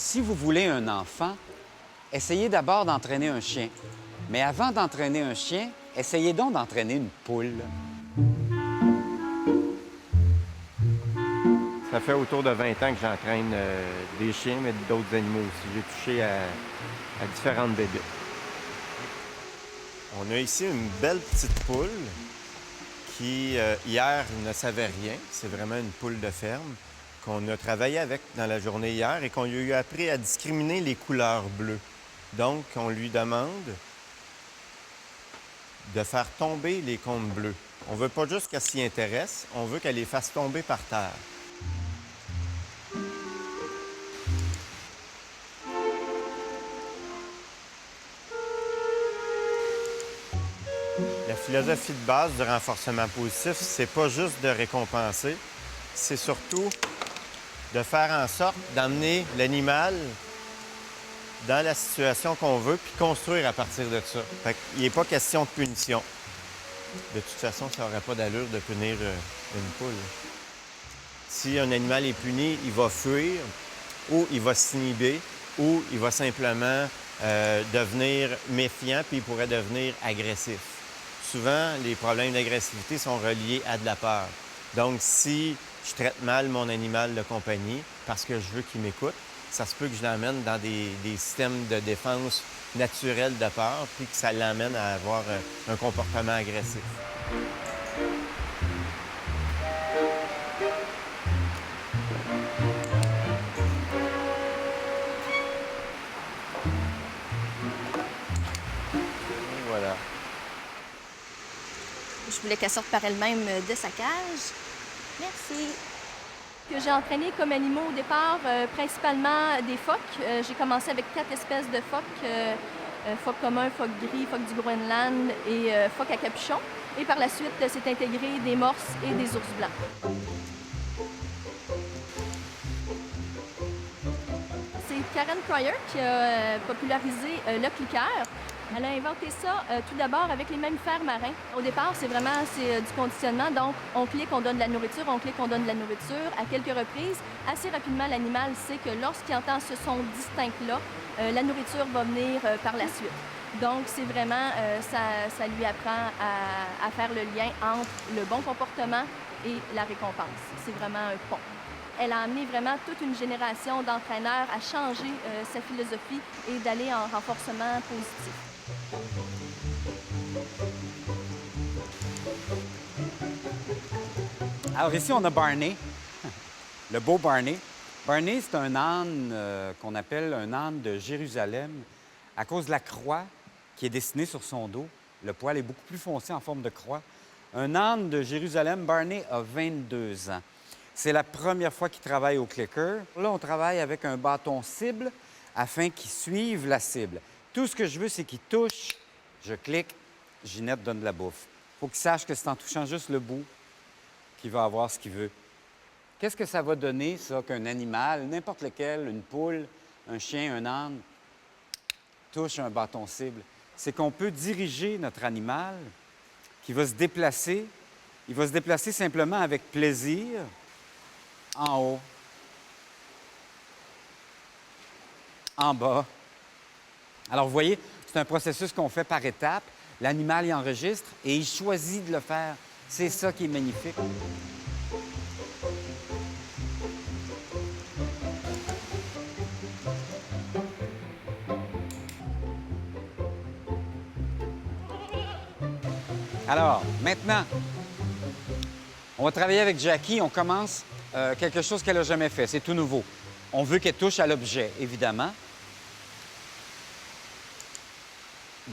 Si vous voulez un enfant, essayez d'abord d'entraîner un chien. Mais avant d'entraîner un chien, essayez donc d'entraîner une poule. Ça fait autour de 20 ans que j'entraîne des chiens, mais d'autres animaux aussi. J'ai touché à différentes bébés. On a ici une belle petite poule qui, hier, ne savait rien. C'est vraiment une poule de ferme qu'on a travaillé avec dans la journée hier et qu'on lui a appris à discriminer les couleurs bleues. Donc, on lui demande de faire tomber les cônes bleus. On veut pas juste qu'elle s'y intéresse, on veut qu'elle les fasse tomber par terre. La philosophie de base du renforcement positif, c'est pas juste de récompenser, c'est surtout de faire en sorte d'amener l'animal dans la situation qu'on veut, puis construire à partir de ça. Fait qu'il n'est pas question de punition. De toute façon, ça n'aurait pas d'allure de punir une poule. Si un animal est puni, il va fuir, ou il va s'inhiber, ou il va simplement devenir méfiant, puis il pourrait devenir agressif. Souvent, les problèmes d'agressivité sont reliés à de la peur. Donc, si je traite mal mon animal de compagnie parce que je veux qu'il m'écoute, ça se peut que je l'emmène dans des systèmes de défense naturels de peur, puis que ça l'emmène à avoir un comportement agressif. Et voilà. Je voulais qu'elle sorte par elle-même de sa cage. Merci. Que j'ai entraîné comme animaux au départ, principalement des phoques. J'ai commencé avec 4 espèces de phoques. Phoque commun, phoque gris, phoque du Groenland et phoque à capuchon. Et par la suite, s'est intégré des morses et des ours blancs. C'est Karen Pryor qui a popularisé le clicker. Elle a inventé ça tout d'abord avec les mammifères marins. Au départ, c'est du conditionnement. Donc, on clique, on donne de la nourriture, on clique, on donne de la nourriture. À quelques reprises, assez rapidement, l'animal sait que lorsqu'il entend ce son distinct-là, la nourriture va venir par la suite. Donc, c'est vraiment, ça lui apprend à faire le lien entre le bon comportement et la récompense. C'est vraiment un pont. Elle a amené vraiment toute une génération d'entraîneurs à changer sa philosophie et d'aller en renforcement positif. Alors ici, on a Barney, le beau Barney. Barney, c'est un âne qu'on appelle un âne de Jérusalem à cause de la croix qui est dessinée sur son dos. Le poil est beaucoup plus foncé en forme de croix. Un âne de Jérusalem, Barney a 22 ans. C'est la première fois qu'il travaille au clicker. Là, on travaille avec un bâton cible afin qu'il suive la cible. Tout ce que je veux, c'est qu'il touche. Je clique, Ginette donne de la bouffe. Il faut qu'il sache que c'est en touchant juste le bout qu'il va avoir ce qu'il veut. Qu'est-ce que ça va donner, ça, qu'un animal, n'importe lequel, une poule, un chien, un âne, touche un bâton cible? C'est qu'on peut diriger notre animal qui va se déplacer. Il va se déplacer simplement avec plaisir en haut, en bas. Alors, vous voyez, c'est un processus qu'on fait par étapes. L'animal y enregistre et il choisit de le faire. C'est ça qui est magnifique. Alors, maintenant, on va travailler avec Jackie. On commence quelque chose qu'elle n'a jamais fait. C'est tout nouveau. On veut qu'elle touche à l'objet, évidemment.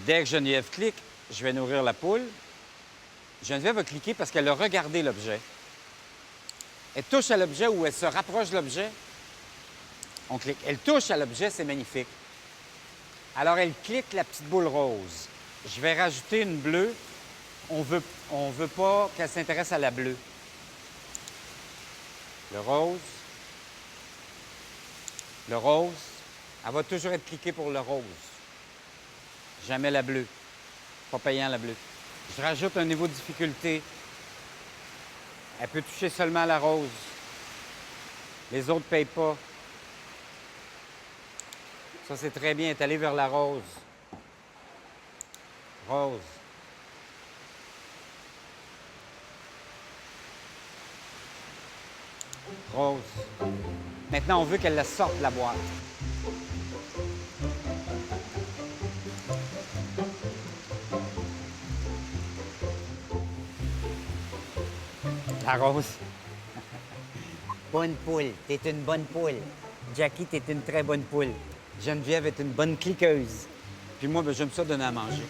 Dès que Geneviève clique, je vais nourrir la poule. Geneviève va cliquer parce qu'elle a regardé l'objet. Elle touche à l'objet ou elle se rapproche de l'objet. On clique. Elle touche à l'objet, c'est magnifique. Alors, elle clique la petite boule rose. Je vais rajouter une bleue. On veut pas qu'elle s'intéresse à la bleue. Le rose. Le rose. Elle va toujours être cliquée pour le rose. Jamais la bleue. Pas payant la bleue. Je rajoute un niveau de difficulté. Elle peut toucher seulement la rose. Les autres ne payent pas. Ça, c'est très bien. Elle est allée vers la rose. Rose. Rose. Maintenant, on veut qu'elle la sorte de la boîte. La rose. Bonne poule. T'es une bonne poule. Jackie, t'es une très bonne poule. Geneviève est une bonne cliqueuse. Puis moi, ben, j'aime ça donner à manger.